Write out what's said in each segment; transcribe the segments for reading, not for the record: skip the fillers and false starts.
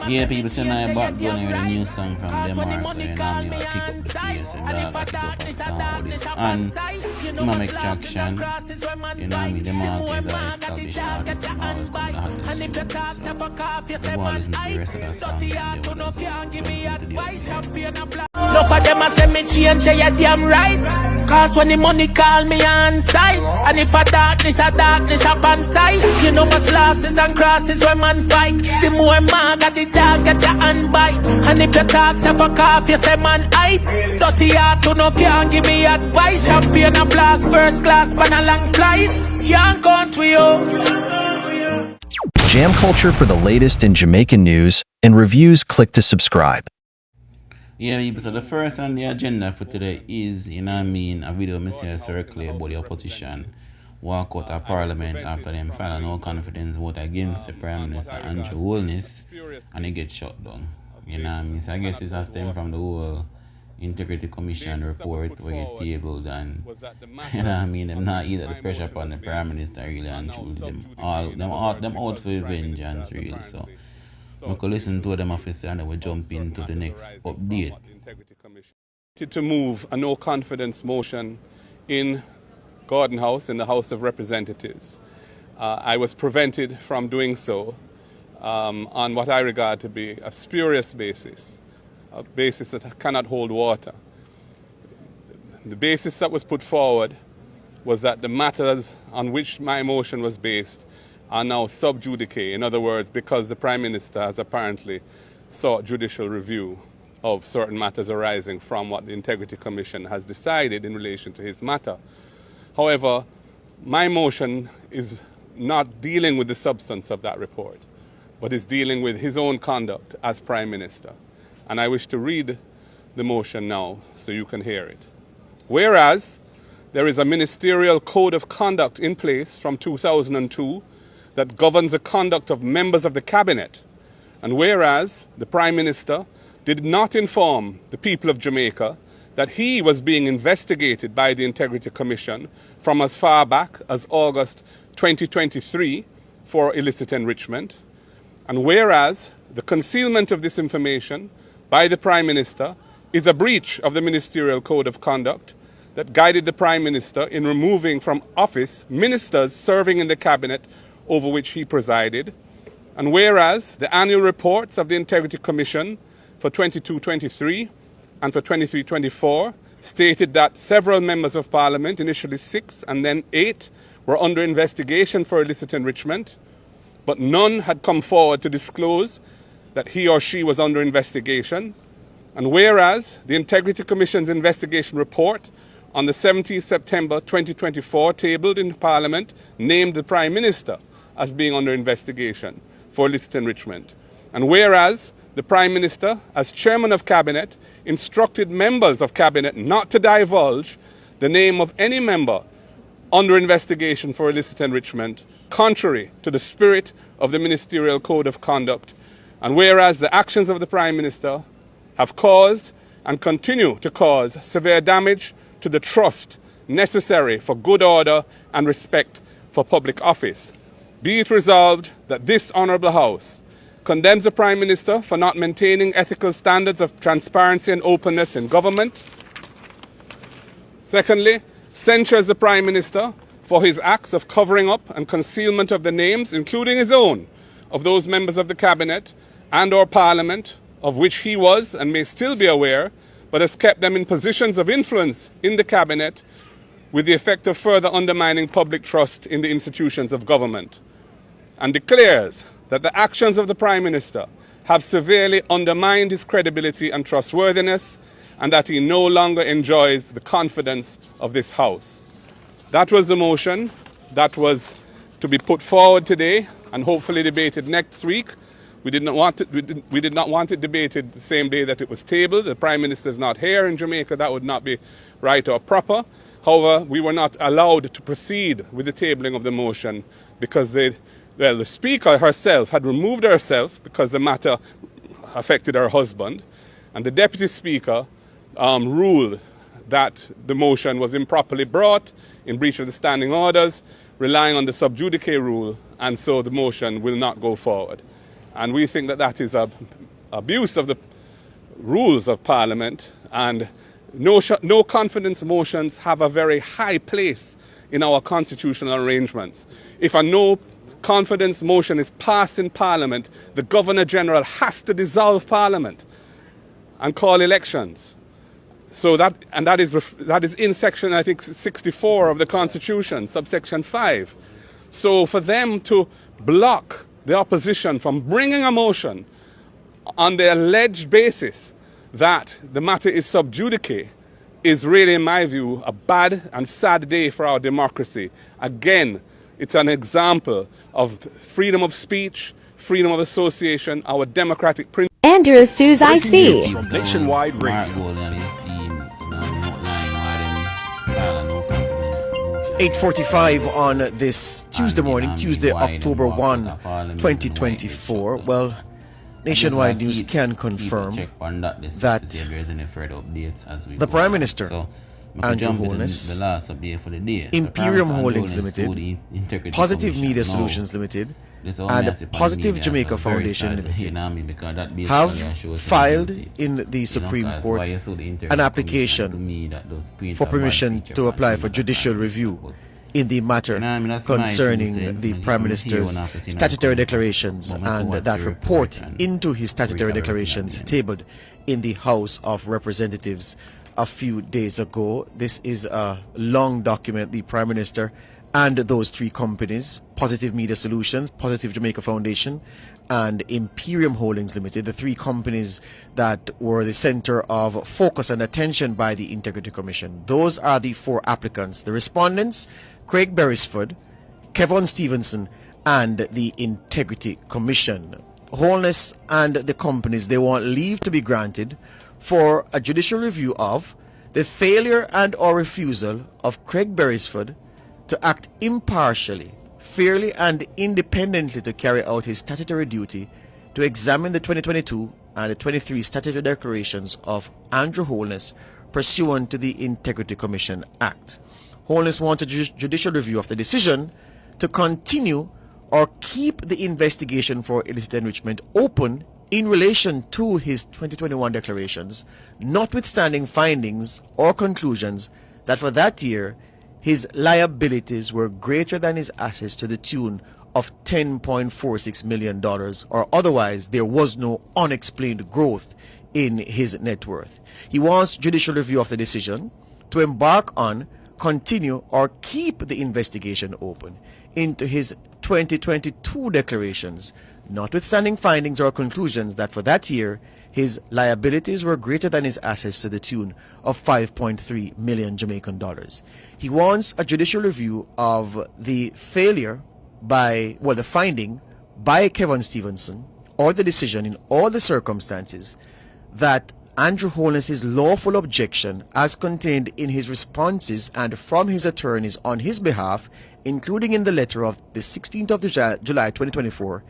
Yeah, people say now back going with a new song from Denmark, so you know me, I pick up the pace and I pick up a song with it. And I make traction, you know me, Denmark is an established artist and always come the hottest tune. So, I want to listen to the rest of that song and they will just jump into the episode. Enough of them a say me change, say you damn right. Cause when the money call me on side, and if a darkness up on side, you know much losses and crosses when man fight. The more man got the dog get your hand bite. And if you talk say fuck off, you say man hype. Dirty heart who no can't give me advice. Champagne a blast, first class, pan a long flight. Young country, oh. Jam Culture for the latest in Jamaican news and reviews. Click to subscribe. Yeah, people, so the first on the agenda for today is, you know what I mean, a video I see circulate about the opposition walk out of Parliament after them file a no confidence vote against the Prime Minister Andrew Holness and they get shut down. You know what I mean? So I guess it's a stem from the whole Integrity Commission report where it tabled and you know what I mean, them not either the pressure upon the Prime Minister really and choose them out for vengeance really. So we could listen to them officer and then we jump into the next update. To move a no confidence motion in Gordon House, in the House of Representatives. I was prevented from doing so on what I regard to be a spurious basis, a basis that cannot hold water. The basis that was put forward was that the matters on which my motion was based are now sub judice. In other words, because the Prime Minister has apparently sought judicial review of certain matters arising from what the Integrity Commission has decided in relation to his matter. However, my motion is not dealing with the substance of that report, but is dealing with his own conduct as Prime Minister. And I wish to read the motion now so you can hear it. Whereas there is a ministerial code of conduct in place from 2002 that governs the conduct of members of the cabinet. And whereas the Prime Minister did not inform the people of Jamaica that he was being investigated by the Integrity Commission from as far back as August 2023 for illicit enrichment. And whereas the concealment of this information by the Prime Minister is a breach of the ministerial code of conduct that guided the Prime Minister in removing from office ministers serving in the cabinet over which he presided. And whereas the annual reports of the Integrity Commission for 22-23 and for 23-24 stated that several members of Parliament, initially 6 and then 8, were under investigation for illicit enrichment, but none had come forward to disclose that he or she was under investigation. And whereas the Integrity Commission's investigation report on the 17th September 2024 tabled in Parliament named the Prime Minister as being under investigation for illicit enrichment. And whereas the Prime Minister, as Chairman of Cabinet, instructed members of Cabinet not to divulge the name of any member under investigation for illicit enrichment, contrary to the spirit of the Ministerial Code of Conduct. And whereas the actions of the Prime Minister have caused and continue to cause severe damage to the trust necessary for good order and respect for public office. Be it resolved that this Honourable House condemns the Prime Minister for not maintaining ethical standards of transparency and openness in government. Secondly, censures the Prime Minister for his acts of covering up and concealment of the names, including his own, of those members of the Cabinet and or Parliament of which he was and may still be aware, but has kept them in positions of influence in the Cabinet with the effect of further undermining public trust in the institutions of government. And declares that the actions of the Prime Minister have severely undermined his credibility and trustworthiness, and that he no longer enjoys the confidence of this House. That was the motion that was to be put forward today and hopefully debated next week. We did not want it debated the same day that it was tabled. The Prime Minister is not here in Jamaica. That would not be right or proper. However, we were not allowed to proceed with the tabling of the motion because the Speaker herself had removed herself because the matter affected her husband, and the Deputy Speaker ruled that the motion was improperly brought in breach of the standing orders, relying on the sub judice rule, and so the motion will not go forward. And we think that that is an abuse of the rules of Parliament, and no confidence motions have a very high place in our constitutional arrangements. If a no confidence motion is passed in Parliament, the Governor-General has to dissolve Parliament and call elections. So that is in section, I think, 64 of the Constitution, subsection 5. So for them to block the opposition from bringing a motion on the alleged basis that the matter is sub judice is really, in my view, a bad and sad day for our democracy. Again, it's an example of freedom of speech, freedom of association, our democratic principles. Andrew Suze IC. From Nationwide Radio. 8:45 on this Tuesday morning, Tuesday, October 1, 2024. Well, Nationwide News can confirm that the Prime Minister, Andrew Holness, Imperium Holdings Limited, Positive Media Solutions Limited, and Positive Jamaica Foundation Limited have filed in the Supreme Court an application for permission to apply for judicial review in the matter concerning the Prime Minister's statutory declarations and that report into his statutory declarations tabled in the House of Representatives a few days ago. This is a long document. The Prime Minister and those three companies, Positive Media Solutions, Positive Jamaica Foundation, and Imperium Holdings Limited, the three companies that were the center of focus and attention by the Integrity Commission. Those are the four applicants. The respondents, Craig Beresford, Kevin Stevenson, and the Integrity Commission. Holness and the companies, they want leave to be granted for a judicial review of the failure and or refusal of Craig Beresford to act impartially, fairly and independently to carry out his statutory duty to examine the 2022 and the 23 statutory declarations of Andrew Holness pursuant to the Integrity Commission Act. Holness wants a judicial review of the decision to continue or keep the investigation for illicit enrichment open in relation to his 2021 declarations, notwithstanding findings or conclusions that for that year his liabilities were greater than his assets to the tune of $10.46 million, or otherwise there was no unexplained growth in his net worth. He wants judicial review of the decision to embark on, continue, or keep the investigation open into his 2022 declarations, notwithstanding findings or conclusions that for that year his liabilities were greater than his assets to the tune of 5.3 million Jamaican dollars. He wants a judicial review of the the finding by Kevin Stevenson, or the decision in all the circumstances, that Andrew Holness's lawful objection as contained in his responses and from his attorneys on his behalf, including in the letter of the 16th of July 2024,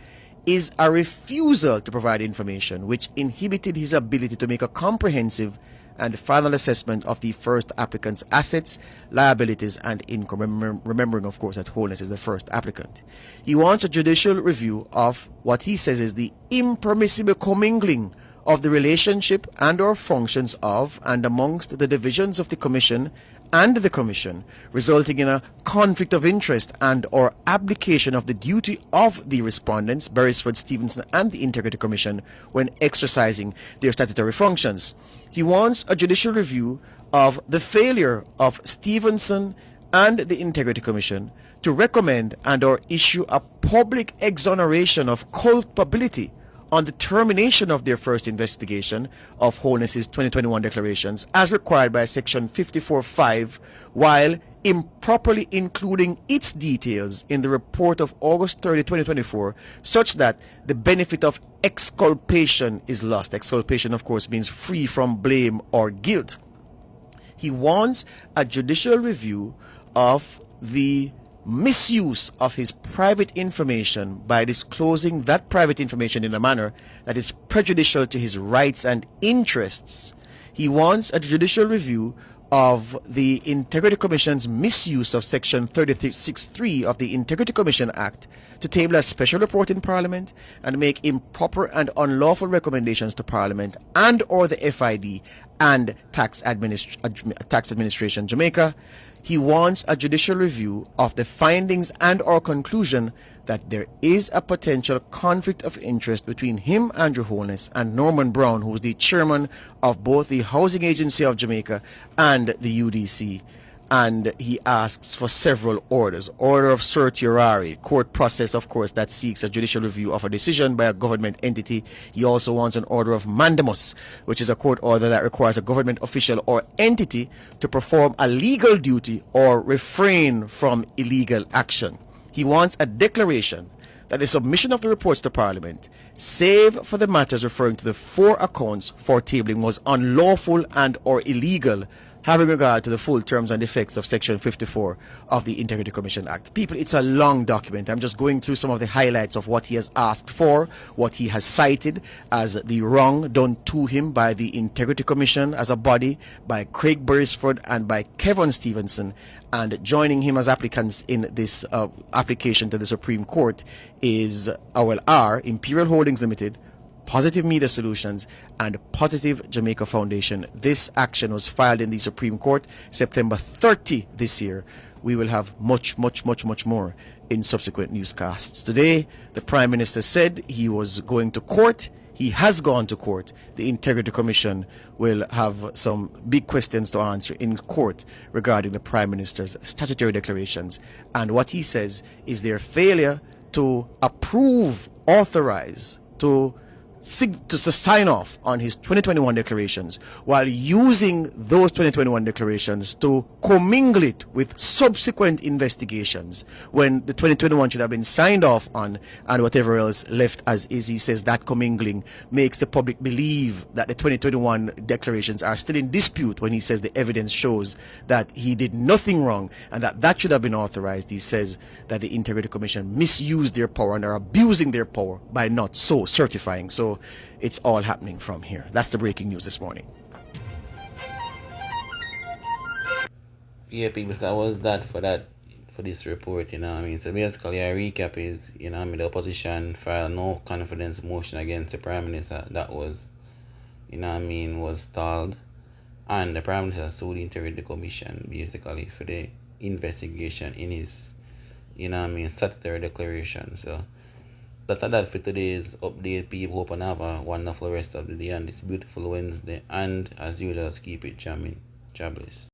is a refusal to provide information which inhibited his ability to make a comprehensive and final assessment of the first applicant's assets, liabilities, and income. Remembering, of course, that Holness is the first applicant. He wants a judicial review of what he says is the impermissible commingling of the relationship and or functions of and amongst the divisions of the Commission and the Commission, resulting in a conflict of interest and or abdication of the duty of the respondents, Beresford, Stevenson, and the Integrity Commission when exercising their statutory functions. He wants a judicial review of the failure of Stevenson and the Integrity Commission to recommend and or issue a public exoneration of culpability on the termination of their first investigation of Holness's 2021 declarations as required by Section 54.5, while improperly including its details in the report of August 30, 2024, such that the benefit of exculpation is lost. Exculpation, of course, means free from blame or guilt. He wants a judicial review of the misuse of his private information by disclosing that private information in a manner that is prejudicial to his rights and interests. He wants a judicial review of the Integrity Commission's misuse of Section 36(3) of the Integrity Commission Act to table a special report in Parliament and make improper and unlawful recommendations to Parliament and or the FID and Tax Administration Jamaica. He wants a judicial review of the findings and or conclusion that there is a potential conflict of interest between him, Andrew Holness, and Norman Brown, who is the chairman of both the Housing Agency of Jamaica and the UDC. And he asks for several orders. Order of certiorari, court process, of course, that seeks a judicial review of a decision by a government entity. He also wants an order of mandamus, which is a court order that requires a government official or entity to perform a legal duty or refrain from illegal action. He wants a declaration that the submission of the reports to Parliament, save for the matters referring to the 4 accounts for tabling, was unlawful and or illegal, having regard to the full terms and effects of Section 54 of the Integrity Commission Act. People, it's a long document. I'm just going through some of the highlights of what he has asked for, what he has cited as the wrong done to him by the Integrity Commission as a body, by Craig Beresford and by Kevin Stevenson. And joining him as applicants in this application to the Supreme Court is Imperial Holdings Limited, Positive Media Solutions, and Positive Jamaica Foundation. This action was filed in the Supreme Court September 30 this year. We will have much more in subsequent newscasts. Today, the Prime Minister said he was going to court. He has gone to court. The Integrity Commission will have some big questions to answer in court regarding the Prime Minister's statutory declarations. And what he says is their failure to approve, authorize, to sign off on his 2021 declarations, while using those 2021 declarations to commingle it with subsequent investigations when the 2021 should have been signed off on and whatever else left as is. He says that commingling makes the public believe that the 2021 declarations are still in dispute, when he says the evidence shows that he did nothing wrong and that should have been authorized. He says that the Integrity Commission misused their power and are abusing their power by not so certifying. So it's all happening from here. That's the breaking news this morning. Yeah, people, so that was that for this report, you know what I mean? So basically a recap is, you know what I mean, the opposition filed no confidence motion against the Prime Minister. That was, you know what I mean, was stalled. And the Prime Minister sued the Integrity Commission basically for the investigation in his, you know what I mean, statutory declaration. So that's for today's update, people. Hope and have a wonderful rest of the day on this beautiful Wednesday. And as usual, just keep it jamming. God bless.